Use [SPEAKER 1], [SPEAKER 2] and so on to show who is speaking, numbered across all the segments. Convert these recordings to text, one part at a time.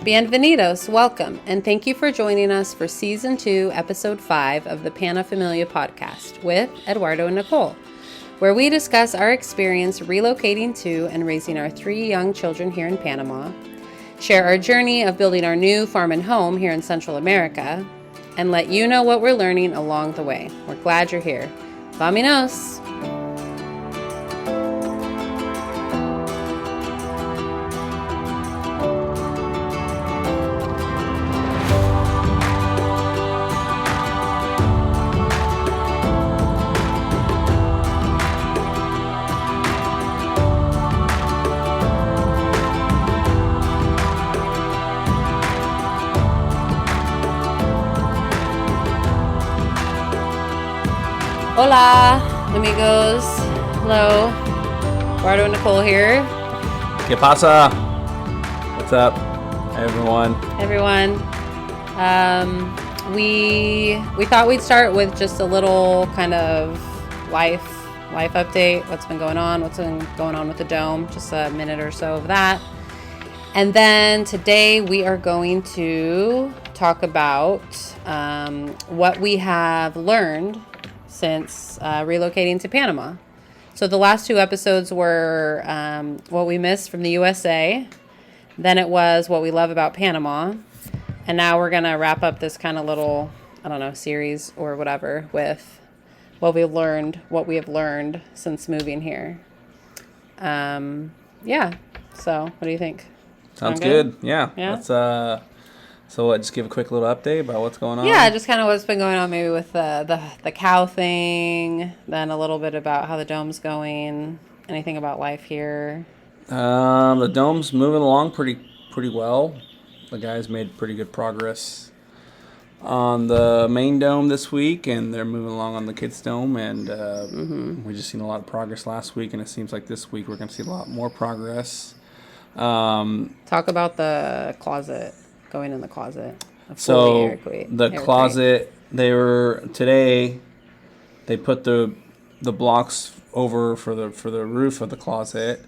[SPEAKER 1] Bienvenidos, welcome, and thank you for joining us for Season 2, Episode 5 of the PanaFamilia Podcast with Eduardo and Nicole, where we discuss our experience relocating to and raising our 3 young children here in Panama, share our journey of building our new farm and home here in Central America, and let you know what we're learning along the way. We're glad you're here. Vámonos! Hola, amigos. Hello. Eduardo and Nicole here.
[SPEAKER 2] ¿Qué pasa? What's up, everyone?
[SPEAKER 1] Everyone. We thought we'd start with just a little kind of life update. What's been going on with the dome. Just a minute or so of that. And then today we are going to talk about what we have learned since relocating to Panama. So the last 2 episodes were what we missed from the USA. Then it was what we love about Panama. And now we're going to wrap up this kind of little, series or whatever with what we have learned since moving here. Yeah. So what do you think?
[SPEAKER 2] Sounds good. Yeah. Let's so what, just give a quick little update about what's going on?
[SPEAKER 1] Yeah, just kind of what's been going on maybe with the cow thing, then a little bit about how the dome's going, anything about life here.
[SPEAKER 2] The dome's moving along pretty well. The guys made pretty good progress on the main dome this week, and they're moving along on the kids' dome, and we just seen a lot of progress last week, and it seems like this week we're going to see a lot more progress.
[SPEAKER 1] Talk about the closet. Going in the closet.
[SPEAKER 2] Closet, they put the blocks over for the roof of the closet,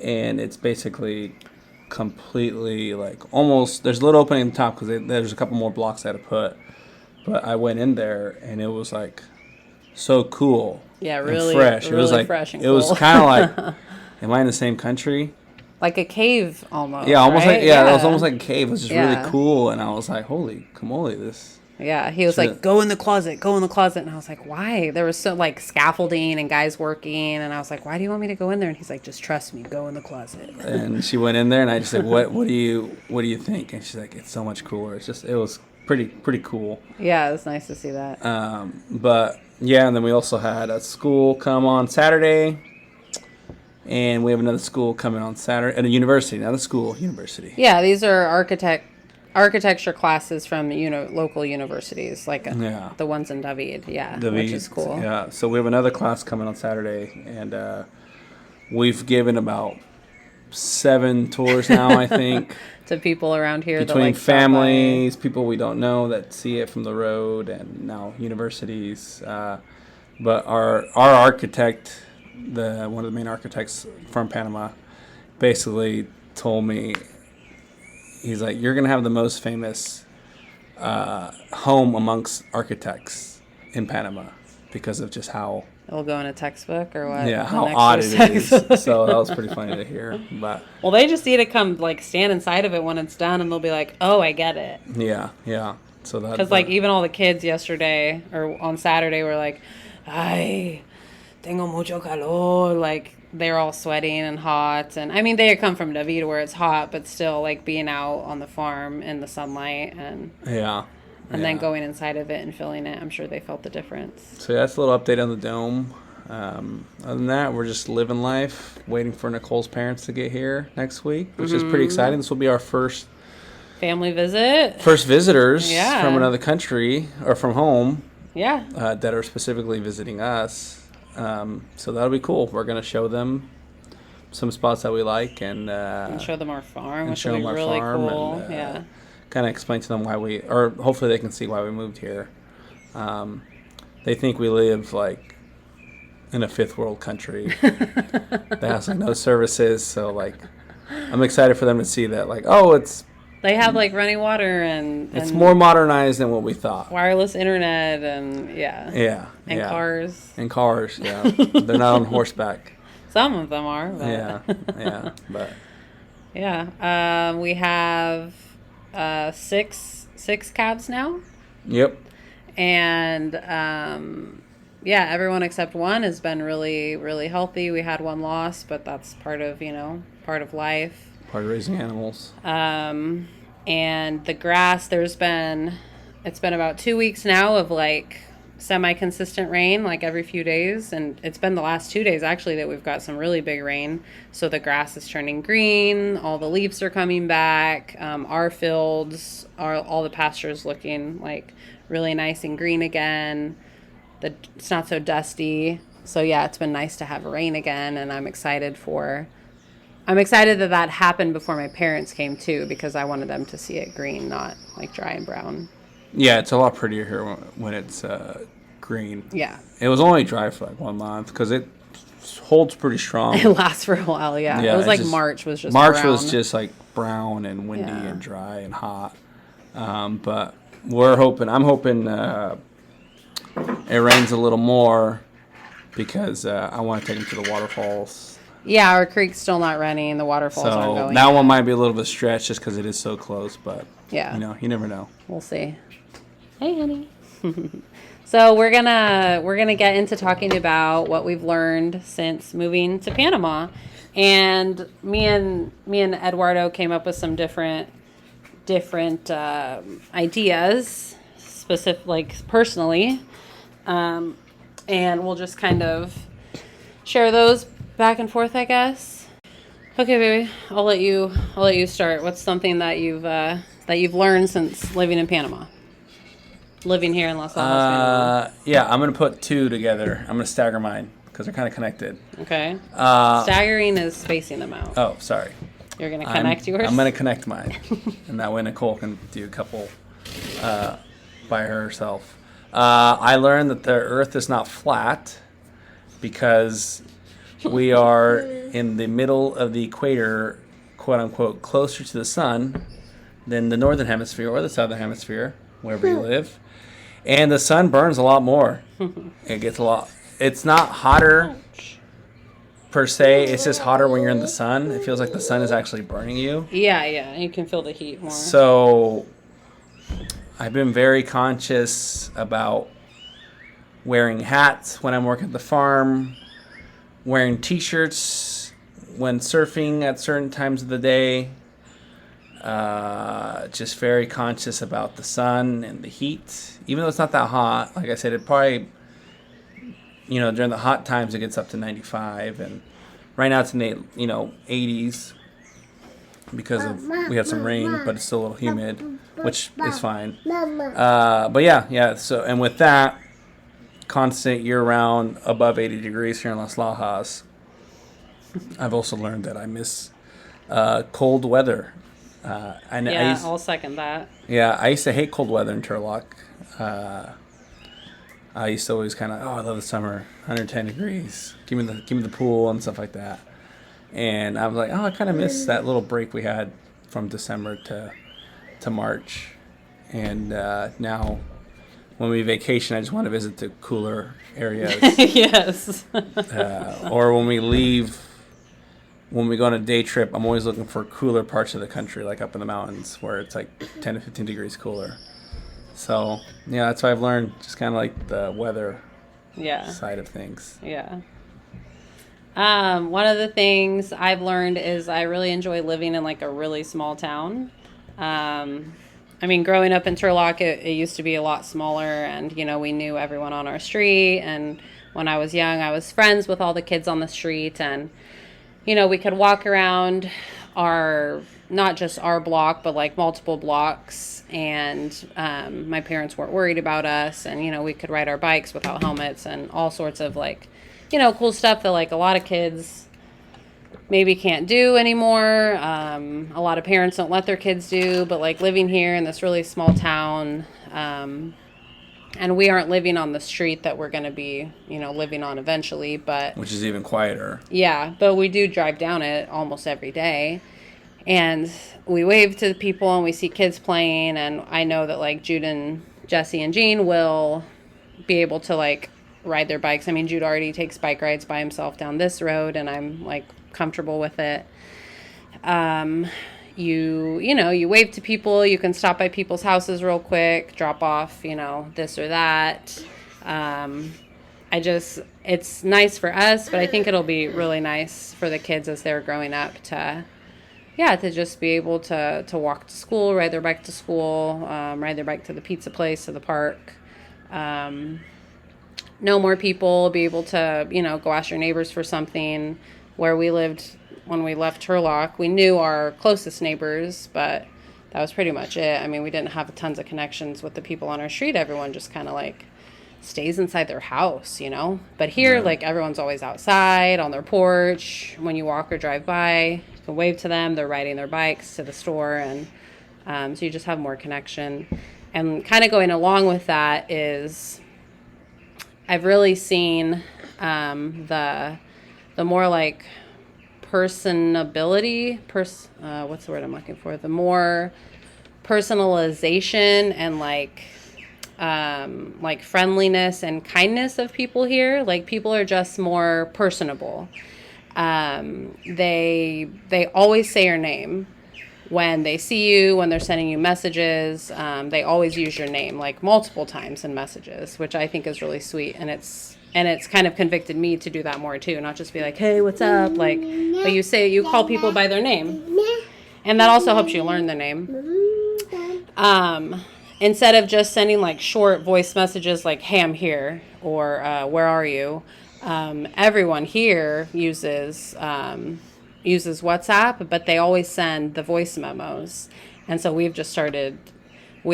[SPEAKER 2] and it's basically completely almost, there's a little opening at the top because there's a couple more blocks I had to put, but I went in there and it was so cool.
[SPEAKER 1] Yeah, really
[SPEAKER 2] and fresh.
[SPEAKER 1] Really it was fresh and cool.
[SPEAKER 2] It was kind of am I in the same country?
[SPEAKER 1] Like a cave almost.
[SPEAKER 2] Yeah, almost
[SPEAKER 1] right?
[SPEAKER 2] It was almost like a cave. It was just really cool, and I was like, "Holy camole, this!"
[SPEAKER 1] Yeah, he was like, "Go in the closet, and I was like, "Why?" There was so scaffolding and guys working, and I was like, "Why do you want me to go in there?" And he's like, "Just trust me, go in the closet."
[SPEAKER 2] And she went in there, and I just said, "What do you think?" And she's like, "It's so much cooler. It was pretty cool."
[SPEAKER 1] Yeah, it was nice to see that.
[SPEAKER 2] But yeah, and then we also had a school come on Saturday. And we have another school coming on Saturday, and a university, not a school, university.
[SPEAKER 1] Yeah, these are architecture classes from local universities, the ones in David. Yeah, which is cool.
[SPEAKER 2] Yeah, so we have another class coming on Saturday, and we've given about 7 tours now, I think.
[SPEAKER 1] To people around here.
[SPEAKER 2] Between families, people we don't know that see it from the road, and now universities. But our architect... one of the main architects from Panama basically told me, he's like, "You're going to have the most famous home amongst architects in Panama because of just how..."
[SPEAKER 1] It'll go in a textbook or what?
[SPEAKER 2] Yeah, how odd it is. So that was pretty funny to hear. But
[SPEAKER 1] well, they just need to come stand inside of it when it's done, and they'll be like, "Oh, I get it."
[SPEAKER 2] Yeah. So that
[SPEAKER 1] because even all the kids yesterday or on Saturday were like, "Ay, tengo mucho calor," they're all sweating and hot, and I mean they come from David where it's hot, but still being out on the farm in the sunlight and then going inside of it and feeling it, I'm sure they felt the difference.
[SPEAKER 2] So that's a little update on the dome. Other than that, we're just living life, waiting for Nicole's parents to get here next week, which is pretty exciting. This will be our first
[SPEAKER 1] family visit,
[SPEAKER 2] first visitors from another country or from home that are specifically visiting us. So that'll be cool. We're going to show them some spots that we like and
[SPEAKER 1] show them our farm, which will be really cool. And,
[SPEAKER 2] kind of explain to them or hopefully they can see why we moved here. They think we live in a 5th world country that has no services. So I'm excited for them to see that it's
[SPEAKER 1] They have like running water
[SPEAKER 2] it's more modernized than what we thought.
[SPEAKER 1] Wireless internet and
[SPEAKER 2] Yeah.
[SPEAKER 1] And cars.
[SPEAKER 2] And cars, yeah. They're not on horseback.
[SPEAKER 1] Some of them are. But.
[SPEAKER 2] Yeah. But
[SPEAKER 1] we have six calves now.
[SPEAKER 2] Yep.
[SPEAKER 1] And everyone except one has been really, really healthy. We had one loss, but that's part of life.
[SPEAKER 2] Part of raising animals.
[SPEAKER 1] And the grass, it's been about 2 weeks now of like semi-consistent rain, like every few days. And it's been the last 2 days actually that we've got some really big rain. So the grass is turning green. All the leaves are coming back. Our fields, all the pastures looking like really nice and green again. It's not so dusty. So yeah, it's been nice to have rain again. And I'm excited that happened before my parents came too, because I wanted them to see it green, not like dry and brown.
[SPEAKER 2] Yeah, it's a lot prettier here when it's green.
[SPEAKER 1] Yeah.
[SPEAKER 2] It was only dry for like 1 month because it holds pretty strong.
[SPEAKER 1] It lasts for a while, yeah. It was like March was just
[SPEAKER 2] brown.
[SPEAKER 1] was
[SPEAKER 2] just like brown and windy and dry and hot. But I'm hoping it rains a little more because I want to take them to the waterfalls.
[SPEAKER 1] Yeah, our creek's still not running. The waterfalls aren't going.
[SPEAKER 2] That one might be a little bit stretched just because it is so close, but you never know.
[SPEAKER 1] We'll see. Hey, honey. So we're gonna get into talking about what we've learned since moving to Panama, and me and Eduardo came up with some different ideas, specific, like personally, and we'll just kind of share those back and forth, I guess. Okay, baby, I'll let you start. What's something that you've learned since living in Panama? Living here in Las Lajas, Panama.
[SPEAKER 2] Yeah, I'm gonna put two together. I'm gonna stagger mine because they're kind of connected.
[SPEAKER 1] Okay. Staggering is spacing them out.
[SPEAKER 2] Oh, sorry.
[SPEAKER 1] You're gonna connect yours.
[SPEAKER 2] I'm gonna connect mine, and that way Nicole can do a couple by herself. I learned that the Earth is not flat because we are in the middle of the equator, quote unquote, closer to the sun than the northern hemisphere or the southern hemisphere, wherever you live. And the sun burns a lot more. It gets a lot. It's not hotter per se. It's just hotter when you're in the sun. It feels like the sun is actually burning you.
[SPEAKER 1] Yeah. You can feel the heat more.
[SPEAKER 2] So I've been very conscious about wearing hats when I'm working at the farm, wearing t-shirts when surfing at certain times of the day. Just very conscious about the sun and the heat. Even though it's not that hot, like I said, it probably, during the hot times it gets up to 95, and right now it's in the 80s because we had some rain, but it's still a little humid, which is fine. But yeah. So, and with that, constant year-round above 80 degrees here in Las Lajas, I've also learned that I miss cold weather.
[SPEAKER 1] I'll second that.
[SPEAKER 2] Yeah, I used to hate cold weather in Turlock. I used to always kind of, I love the summer, 110 degrees. Give me the pool and stuff like that. And I was like, I kind of miss that little break we had from December to March. And now, when we vacation, I just want to visit the cooler areas.
[SPEAKER 1] Yes.
[SPEAKER 2] Or when we leave. When we go on a day trip, I'm always looking for cooler parts of the country, like up in the mountains, where it's like 10 to 15 degrees cooler. So, yeah, that's what I've learned, just kind of like the weather side of things.
[SPEAKER 1] Yeah. One of the things I've learned is I really enjoy living in like a really small town. Growing up in Turlock, it used to be a lot smaller, and, we knew everyone on our street. And when I was young, I was friends with all the kids on the street, and we could walk around not just our block, but like multiple blocks. And my parents weren't worried about us. And, we could ride our bikes without helmets and all sorts of like, cool stuff that like a lot of kids maybe can't do anymore. A lot of parents don't let their kids do. But like living here in this really small town, and we aren't living on the street that we're going to be, living on eventually, but...
[SPEAKER 2] Which is even quieter.
[SPEAKER 1] Yeah, but we do drive down it almost every day. And we wave to the people and we see kids playing. And I know that like Jude and Jesse and Jean will be able to like ride their bikes. I mean, Jude already takes bike rides by himself down this road, and I'm like comfortable with it. You wave to people, you can stop by people's houses real quick, drop off, this or that. It's nice for us, but I think it'll be really nice for the kids as they're growing up to just be able to walk to school, ride their bike to school, ride their bike to the pizza place, to the park. Know more people, be able to, go ask your neighbors for something. Where we lived when we left Turlock, we knew our closest neighbors, but that was pretty much it. I mean, we didn't have tons of connections with the people on our street. Everyone just kind of like stays inside their house, But here, like, everyone's always outside on their porch. When you walk or drive by, you can wave to them. They're riding their bikes to the store, and so you just have more connection. And kind of going along with that is I've really seen the more like personability, what's the word I'm looking for? The more personalization and like friendliness and kindness of people here. Like, people are just more personable. They always say your name when they see you, when they're sending you messages. They always use your name like multiple times in messages, which I think is really sweet. And it's kind of convicted me to do that more too, not just be like, hey, what's up? Like, but you call people by their name. And that also helps you learn the name. Instead of just sending like short voice messages like, hey, I'm here, or where are you? Everyone here uses WhatsApp, but they always send the voice memos. And so we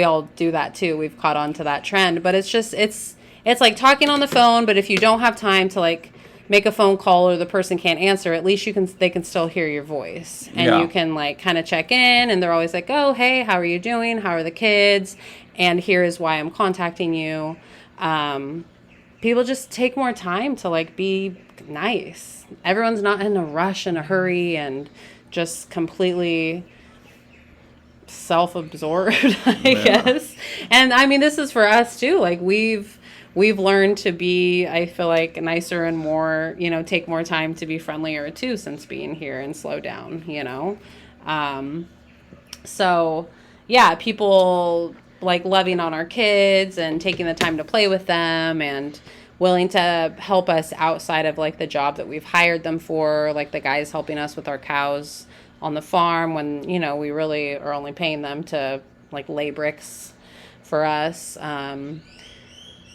[SPEAKER 1] all do that too. We've caught on to that trend, but it's like talking on the phone, but if you don't have time to like make a phone call or the person can't answer, at least they can still hear your voice, and you can like kind of check in, and they're always like, oh, hey, how are you doing? How are the kids? And here is why I'm contacting you. People just take more time to like be nice. Everyone's not in a rush and a hurry and just completely self-absorbed, I guess. And I mean, this is for us too. Like, we've learned to be, I feel like, nicer and more, take more time to be friendlier too since being here, and slow down, So yeah, people like loving on our kids and taking the time to play with them and willing to help us outside of like the job that we've hired them for, like the guys helping us with our cows on the farm when, we really are only paying them to like lay bricks for us.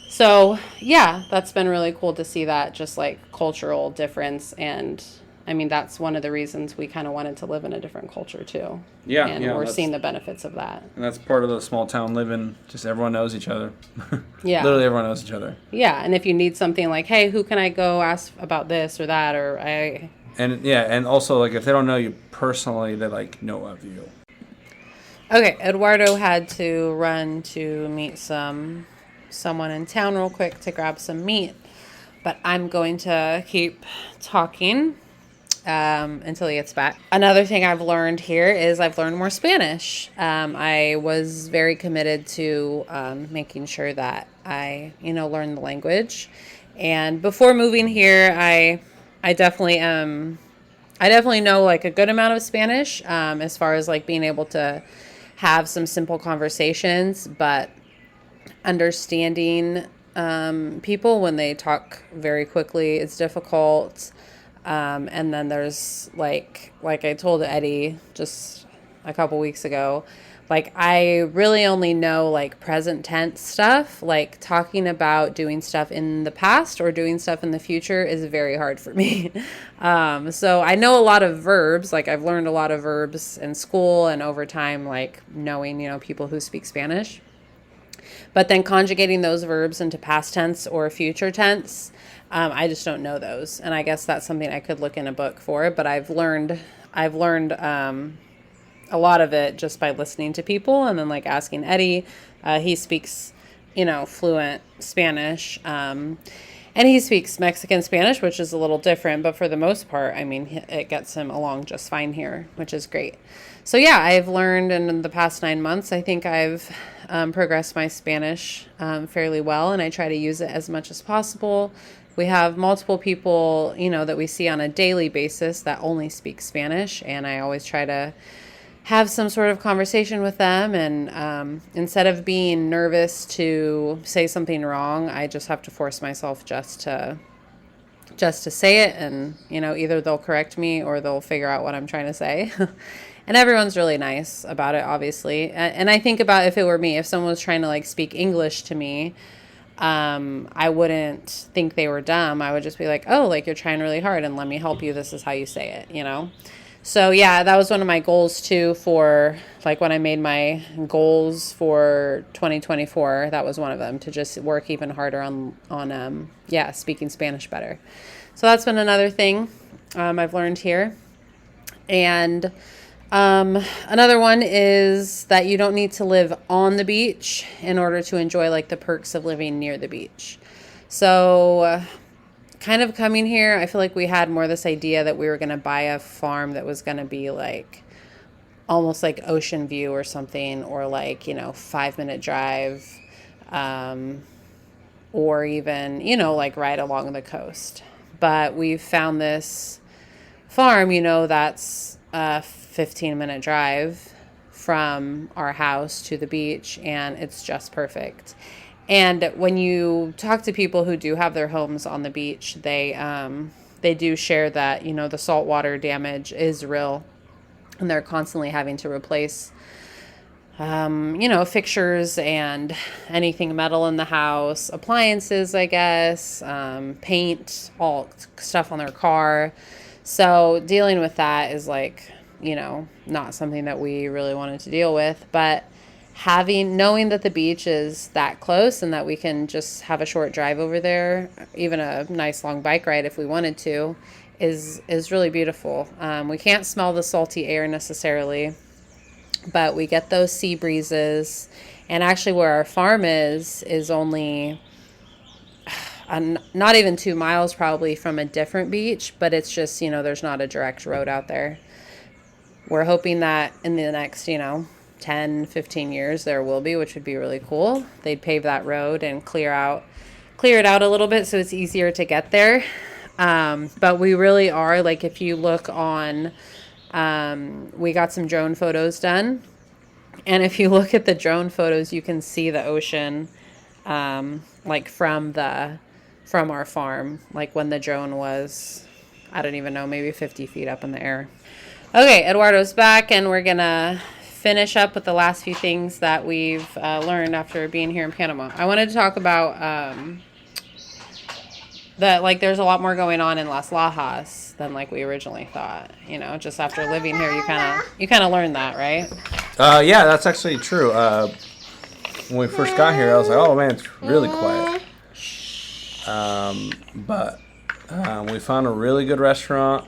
[SPEAKER 1] So yeah, that's been really cool to see that just like cultural difference. And I mean, that's one of the reasons we kind of wanted to live in a different culture too.
[SPEAKER 2] Yeah.
[SPEAKER 1] And we're seeing the benefits of that.
[SPEAKER 2] And that's part of the small town living. Just everyone knows each other.
[SPEAKER 1] Yeah.
[SPEAKER 2] Literally everyone knows each other.
[SPEAKER 1] Yeah. And if you need something like, hey, who can I go ask about this or that?
[SPEAKER 2] And also like if they don't know you personally, they like know of you.
[SPEAKER 1] Okay. Eduardo had to run to meet someone in town real quick to grab some meat, but I'm going to keep talking until he gets back. Another thing I've learned here is I've learned more Spanish. I was very committed to making sure that I, learn the language. And before moving here, I definitely know like a good amount of Spanish as far as like being able to have some simple conversations, but understanding people when they talk very quickly is difficult. And then there's like I told Eddie just a couple weeks ago, like I really only know like present tense stuff. Like talking about doing stuff in the past or doing stuff in the future is very hard for me. So I know a lot of verbs. Like I've learned a lot of verbs in school and over time, like knowing, people who speak Spanish. But then conjugating those verbs into past tense or future tense, I just don't know those. And I guess that's something I could look in a book for. But I've learned a lot of it just by listening to people and then like asking Eddie. He speaks, fluent Spanish. And he speaks Mexican Spanish, which is a little different, but for the most part, I mean, it gets him along just fine here, which is great. So yeah, I've learned in the past 9 months, I think I've progressed my Spanish fairly well, and I try to use it as much as possible. We have multiple people, that we see on a daily basis that only speak Spanish, and I always try to have some sort of conversation with them. And instead of being nervous to say something wrong, I just have to force myself just to say it. And, either they'll correct me or they'll figure out what I'm trying to say. And everyone's really nice about it, obviously. And I think about if it were me, if someone was trying to speak English to me, I wouldn't think they were dumb. I would just be like, oh, you're trying really hard and let me help you. This is how you say it, So yeah, that was one of my goals too for when I made my goals for 2024, that was one of them, to just work even harder on speaking Spanish better. So that's been another thing I've learned here. And another one is that you don't need to live on the beach in order to enjoy the perks of living near the beach. So kind of coming here, I feel like we had more this idea that we were going to buy a farm that was going to be almost like ocean view or something, or 5-minute drive, or even, right along the coast. But we've found this farm, that's a 15-minute drive from our house to the beach, and it's just perfect. And when you talk to people who do have their homes on the beach, they do share that, the saltwater damage is real, and they're constantly having to replace, fixtures and anything metal in the house, appliances, I guess, paint, all stuff on their car. So dealing with that is not something that we really wanted to deal with, but knowing that the beach is that close and that we can just have a short drive over there, even a nice long bike ride if we wanted to, is really beautiful. We can't smell the salty air necessarily, but we get those sea breezes. And actually where our farm is only not even 2 miles probably from a different beach, but it's just, there's not a direct road out there. We're hoping that in the next, 10, 15 years there will be, which would be really cool. They'd pave that road and clear it out a little bit so it's easier to get there. But we really are, if you look on, we got some drone photos done. And if you look at the drone photos, you can see the ocean, from our farm, when the drone was, I don't even know, maybe 50 feet up in the air. Okay, Eduardo's back, and we're going to finish up with the last few things that we've learned after being here in Panama. I wanted to talk about that, there's a lot more going on in Las Lajas than we originally thought. Just after living here, you kind of learn that, right?
[SPEAKER 2] Yeah, that's actually true. When we first got here, I was like, oh man, it's really quiet. But we found a really good restaurant,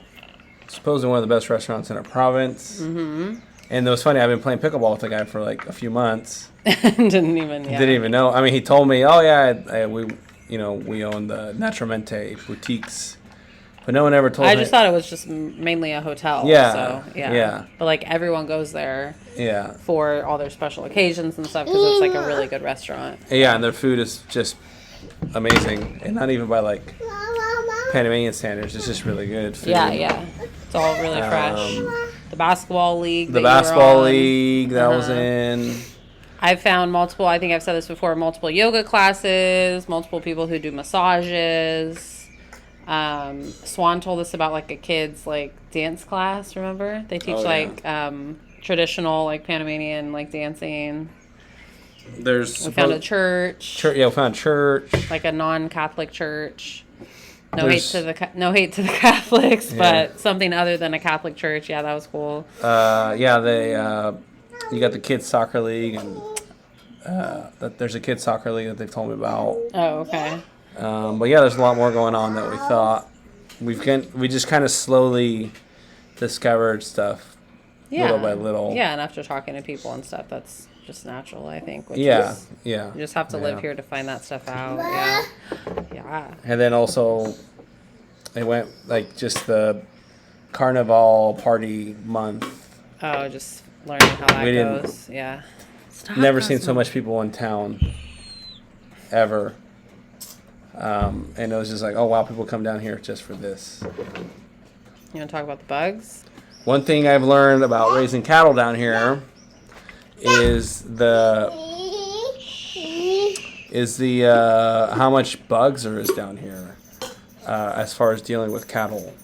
[SPEAKER 2] supposedly one of the best restaurants in our province. Mm-hmm. And it was funny, I've been playing pickleball with the guy for a few months. Didn't even know. I mean, he told me, oh yeah, we own the Naturalmente boutiques. But no one ever told me.
[SPEAKER 1] I just thought it was just mainly a hotel.
[SPEAKER 2] Yeah.
[SPEAKER 1] So, yeah. But everyone goes there for all their special occasions and stuff because it's a really good restaurant.
[SPEAKER 2] Yeah, and their food is just amazing. And not even by Panamanian standards. It's just really good food.
[SPEAKER 1] Yeah. It's all really fresh. The basketball league.
[SPEAKER 2] That I was in.
[SPEAKER 1] I've found multiple, I think I've said this before, multiple yoga classes, multiple people who do massages. Swan told us about a kid's dance class, remember? They teach traditional Panamanian dancing. We found a church.
[SPEAKER 2] We found a church.
[SPEAKER 1] A non-Catholic church. No hate to the Catholics, but something other than a Catholic church. Yeah, that was cool.
[SPEAKER 2] You got the kids soccer league, and there's a kids soccer league that they've told me about.
[SPEAKER 1] Oh, okay.
[SPEAKER 2] But yeah, there's a lot more going on that we thought. We just kind of slowly discovered stuff, little by little.
[SPEAKER 1] Yeah, and after talking to people and stuff, that's just natural, I think. Which
[SPEAKER 2] Yeah,
[SPEAKER 1] is,
[SPEAKER 2] yeah.
[SPEAKER 1] You just have to live here to find that stuff out. Yeah.
[SPEAKER 2] And then also, it went like just the Carnival party month.
[SPEAKER 1] Oh, just learning how that goes. Yeah.
[SPEAKER 2] Never seen so much people in town ever. And it was just like, oh wow, people come down here just for this.
[SPEAKER 1] You want to talk about the bugs?
[SPEAKER 2] One thing I've learned about raising cattle down here is the how much bugs there is down here as far as dealing with cattle.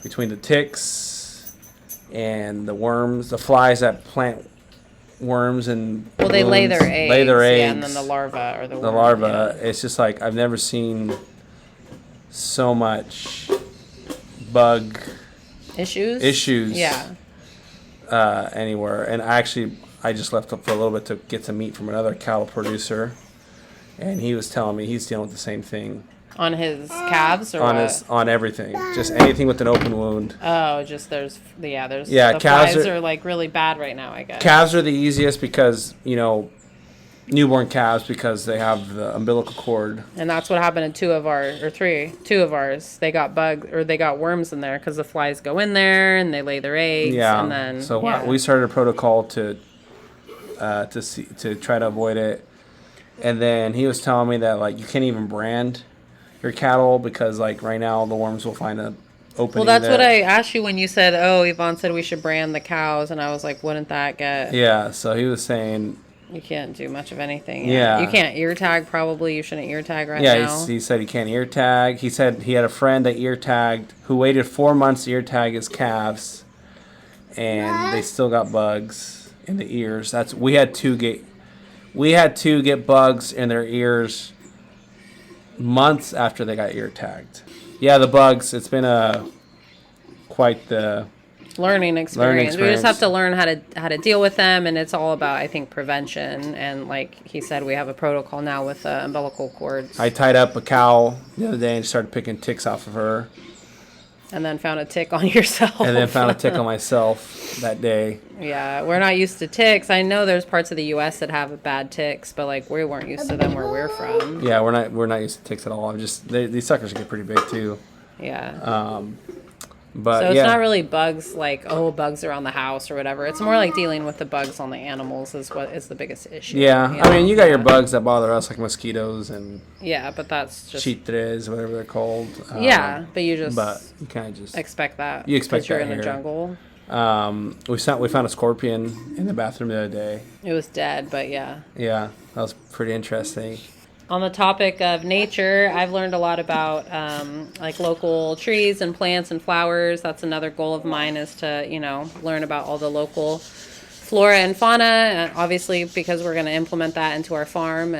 [SPEAKER 2] Between the ticks and the worms, the flies that plant worms and
[SPEAKER 1] they lay their eggs. Yeah, and then the larva or the
[SPEAKER 2] larva. Yeah. It's just like I've never seen so much bug issues.
[SPEAKER 1] Yeah.
[SPEAKER 2] Anywhere, and I just left up for a little bit to get some meat from another cattle producer, and he was telling me he's dealing with the same thing.
[SPEAKER 1] On his calves or
[SPEAKER 2] on everything, just anything with an open wound.
[SPEAKER 1] Oh, just the
[SPEAKER 2] calves
[SPEAKER 1] flies are like really bad right now, I guess.
[SPEAKER 2] Calves are the easiest because newborn calves because they have the umbilical cord.
[SPEAKER 1] And that's what happened to two of ours. They got they got worms in there because the flies go in there and they lay their eggs.
[SPEAKER 2] Yeah.
[SPEAKER 1] And then
[SPEAKER 2] we started a protocol to try to avoid it, and then he was telling me that like you can't even brand your cattle because like right now the worms will find an opening.
[SPEAKER 1] Well, that's what I asked you when you said, Yvonne said we should brand the cows, and I was like, wouldn't that get...
[SPEAKER 2] Yeah, so he was saying...
[SPEAKER 1] You can't do much of anything.
[SPEAKER 2] Yeah.
[SPEAKER 1] You can't ear tag, probably. You shouldn't ear tag now.
[SPEAKER 2] Yeah, he said he can't ear tag. He said he had a friend that ear tagged who waited 4 months to ear tag his calves, and they still got bugs in the ears. We had to get bugs in their ears months after they got ear tagged. Yeah, the bugs, it's been quite the
[SPEAKER 1] learning experience. We just have to learn how to deal with them, and it's all about, I think, prevention. And like he said, we have a protocol now with umbilical cords.
[SPEAKER 2] I tied up a cow the other day and started picking ticks off of her.
[SPEAKER 1] And then found a tick on yourself.
[SPEAKER 2] And then found a tick on myself that day.
[SPEAKER 1] Yeah, we're not used to ticks. I know there's parts of the U.S. that have bad ticks, but like we weren't used to them where we're from.
[SPEAKER 2] Yeah, we're not used to ticks at all. These suckers get pretty big too.
[SPEAKER 1] Yeah.
[SPEAKER 2] But
[SPEAKER 1] so it's not really bugs like, bugs around the house or whatever. It's more like dealing with the bugs on the animals is what is the biggest issue.
[SPEAKER 2] Yeah, I mean, you got your bugs that bother us like mosquitoes and...
[SPEAKER 1] Yeah, but that's just...
[SPEAKER 2] Chitres, whatever they're called.
[SPEAKER 1] But you
[SPEAKER 2] kind of just...
[SPEAKER 1] expect that.
[SPEAKER 2] You expect that
[SPEAKER 1] you're in the jungle.
[SPEAKER 2] We found a scorpion in the bathroom the other day.
[SPEAKER 1] It was dead, but yeah.
[SPEAKER 2] Yeah, that was pretty interesting.
[SPEAKER 1] On the topic of nature, I've learned a lot about like local trees and plants and flowers. That's another goal of mine is to, learn about all the local flora and fauna. And obviously, because we're going to implement that into our farm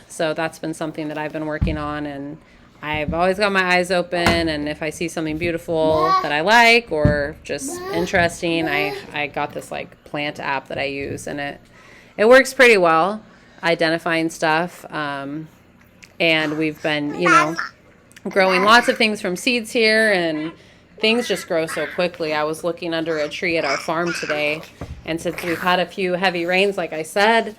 [SPEAKER 1] so that's been something that I've been working on, and I've always got my eyes open, and if I see something beautiful that I like or just interesting, I got this like plant app that I use, and it works pretty well, identifying stuff. And we've been, growing lots of things from seeds here, and things just grow so quickly. I was looking under a tree at our farm today, and since we've had a few heavy rains, like I said,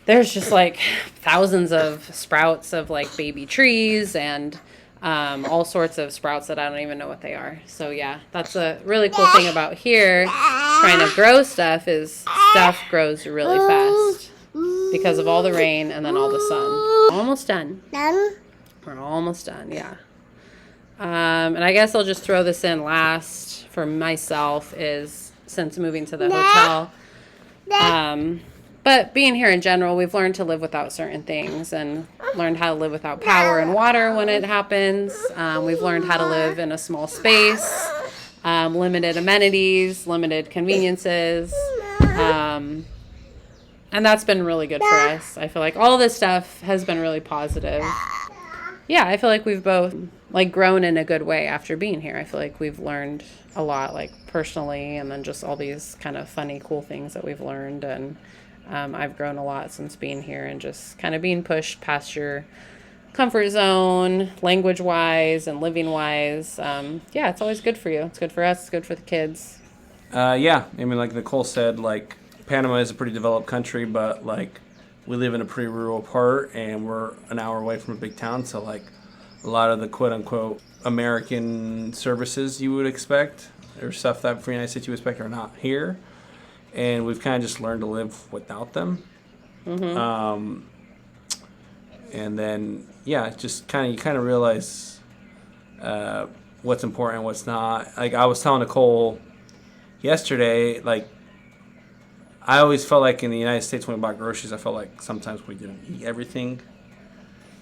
[SPEAKER 1] there's just like thousands of sprouts of like baby trees and all sorts of sprouts that I don't even know what they are. So yeah, that's a really cool thing about here. Trying to grow stuff is stuff grows really fast because of all the rain and then all the sun. Almost done. We're almost done, yeah. And I guess I'll just throw this in last for myself is since moving to the hotel. But being here in general, we've learned to live without certain things and learned how to live without power and water when it happens. We've learned how to live in a small space, limited amenities, limited conveniences. And that's been really good for us. I feel like all this stuff has been really positive. Yeah, I feel like we've both like grown in a good way after being here. I feel like we've learned a lot, like personally, and then just all these kind of funny, cool things that we've learned. And I've grown a lot since being here and just kind of being pushed past your comfort zone, language-wise and living-wise. It's always good for you. It's good for us. It's good for the kids.
[SPEAKER 2] Yeah, I mean, like Nicole said, like Panama is a pretty developed country, but like we live in a pretty rural part, and we're an hour away from a big town. So like a lot of the quote unquote American services you would expect, or stuff that for the United States you would expect, are not here, and we've kind of just learned to live without them. And then yeah, just kind of you kind of realize what's important and what's not. Like I was telling Nicole yesterday, like I always felt like in the United States when we bought groceries, I felt like sometimes we didn't eat everything,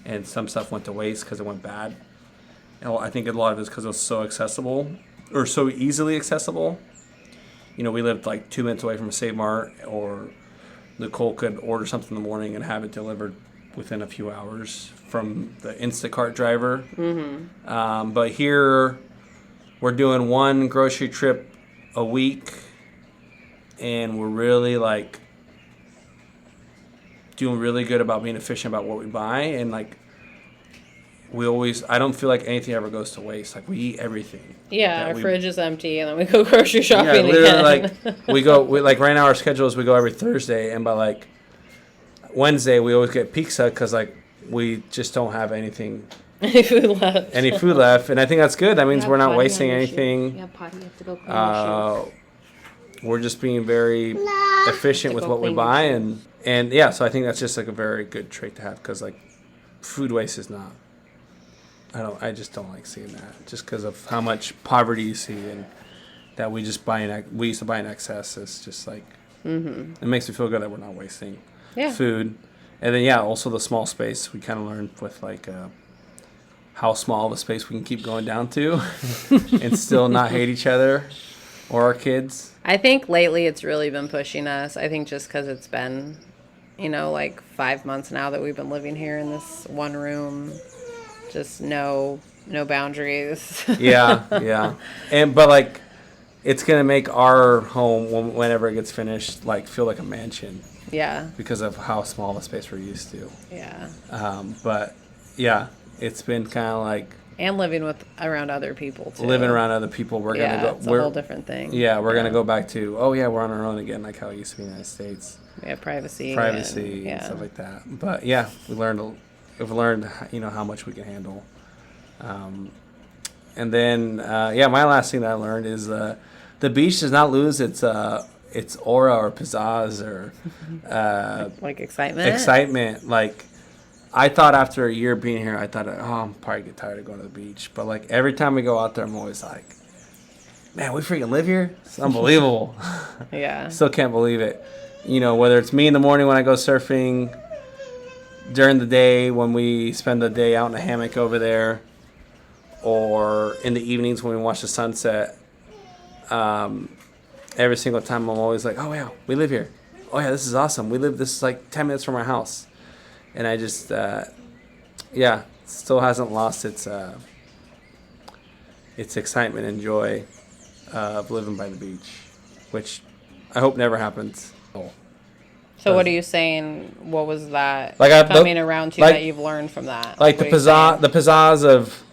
[SPEAKER 2] and some stuff went to waste because it went bad. And I think a lot of it is because it was so accessible, or so easily accessible. You know, we lived like 2 minutes away from a Save Mart, or Nicole could order something in the morning and have it delivered within a few hours from the Instacart driver. But here, we're doing one grocery trip a week, and we're really like doing really good about being efficient about what we buy, and like I don't feel like anything ever goes to waste. Like we eat everything.
[SPEAKER 1] Yeah, our fridge is empty, and then we go grocery shopping
[SPEAKER 2] again.
[SPEAKER 1] Like
[SPEAKER 2] we like right now our schedule is we go every Thursday, and by like Wednesday we always get pizza because like we just don't have anything. Any food left, and I think that's good. That means we're not wasting anything.
[SPEAKER 1] Yeah, potty, you have to go clean your shoes.
[SPEAKER 2] We're just being very efficient with what we buy, and yeah, so I think that's just like a very good trait to have, because like food waste is not. I just don't like seeing that, just because of how much poverty you see, and that we used to buy in excess. It's just like it makes me feel good that we're not wasting food, and then also the small space. We kind of learned with like how small of a space we can keep going down to, and still not hate each other or our kids.
[SPEAKER 1] I think lately it's really been pushing us. I think just because it's been, like 5 months now that we've been living here in this one room, just no boundaries. yeah.
[SPEAKER 2] But like, it's gonna make our home whenever it gets finished like feel like a mansion.
[SPEAKER 1] Yeah.
[SPEAKER 2] Because of how small of a space we're used to.
[SPEAKER 1] Yeah.
[SPEAKER 2] But yeah, it's been kind of like.
[SPEAKER 1] And living around other people too.
[SPEAKER 2] Living around other people, we're gonna go.
[SPEAKER 1] It's a whole different thing.
[SPEAKER 2] Yeah, we're gonna go back to we're on our own again, like how it used to be in the United States.
[SPEAKER 1] We have privacy
[SPEAKER 2] and stuff like that. But yeah, we've learned how much we can handle. And then my last thing that I learned is the beach does not lose its aura or pizzazz or
[SPEAKER 1] like excitement.
[SPEAKER 2] Excitement, like. I thought after a year being here, I'm probably get tired of going to the beach. But like every time we go out there, I'm always like, man, we freaking live here? It's unbelievable.
[SPEAKER 1] Yeah.
[SPEAKER 2] Still can't believe it. Whether it's me in the morning when I go surfing, during the day when we spend the day out in a hammock over there, or in the evenings when we watch the sunset, every single time I'm always like, oh yeah, we live here. Oh yeah, this is awesome. This is like 10 minutes from our house. And I just, still hasn't lost its excitement and joy of living by the beach, which I hope never happens.
[SPEAKER 1] So what are you saying? What was that coming around to that you've learned from that?
[SPEAKER 2] Like the pizzazz of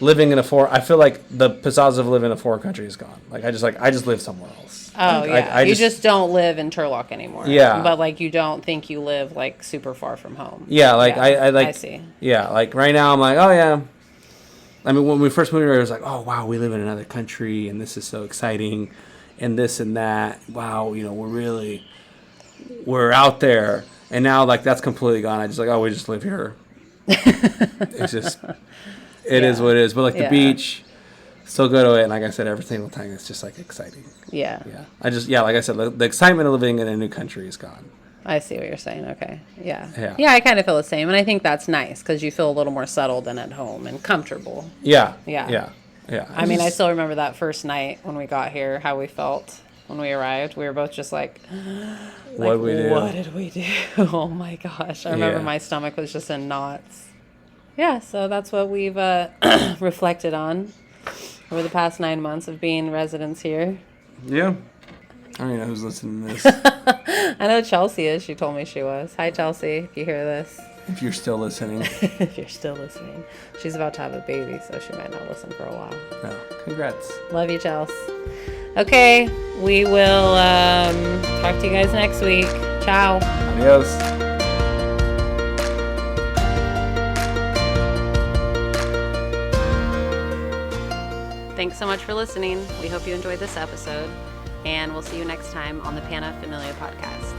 [SPEAKER 2] living in I feel like the pizzazz of living in a foreign country is gone. Like I just live somewhere else.
[SPEAKER 1] Oh, yeah. You just don't live in Turlock anymore.
[SPEAKER 2] Yeah.
[SPEAKER 1] But, like, you don't think you live, like, super far from home.
[SPEAKER 2] Yeah, like, yeah. I
[SPEAKER 1] see.
[SPEAKER 2] Yeah, like, right now I'm like, oh, yeah. I mean, when we first moved here, it was like, oh, wow, we live in another country, and this is so exciting, and this and that. Wow, we're out there. And now, like, that's completely gone. I just like, oh, we just live here. It's just, it is what it is. But, like, the beach... Still go to it, and like I said, every single time it's just like exciting.
[SPEAKER 1] Yeah.
[SPEAKER 2] Yeah. Like I said, the excitement of living in a new country is gone.
[SPEAKER 1] I see what you're saying. Okay. Yeah. Yeah, I kind of feel the same, and I think that's nice because you feel a little more settled and at home and comfortable.
[SPEAKER 2] Yeah.
[SPEAKER 1] I mean, I still remember that first night when we got here, how we felt when we arrived. We were both just like what did we do? Oh my gosh! I remember my stomach was just in knots. Yeah. So that's what we've reflected on over the past 9 months of being residents here.
[SPEAKER 2] Yeah. I don't even know who's listening to this.
[SPEAKER 1] I know Chelsea is. She told me she was. Hi, Chelsea, if you hear this.
[SPEAKER 2] If you're still listening.
[SPEAKER 1] If you're still listening. She's about to have a baby, so she might not listen for a while.
[SPEAKER 2] No. Congrats.
[SPEAKER 1] Love you, Chelsea. Okay, we will talk to you guys next week. Ciao.
[SPEAKER 2] Adios.
[SPEAKER 1] Thanks so much for listening. We hope you enjoyed this episode, and we'll see you next time on the PanaFamilia Podcast.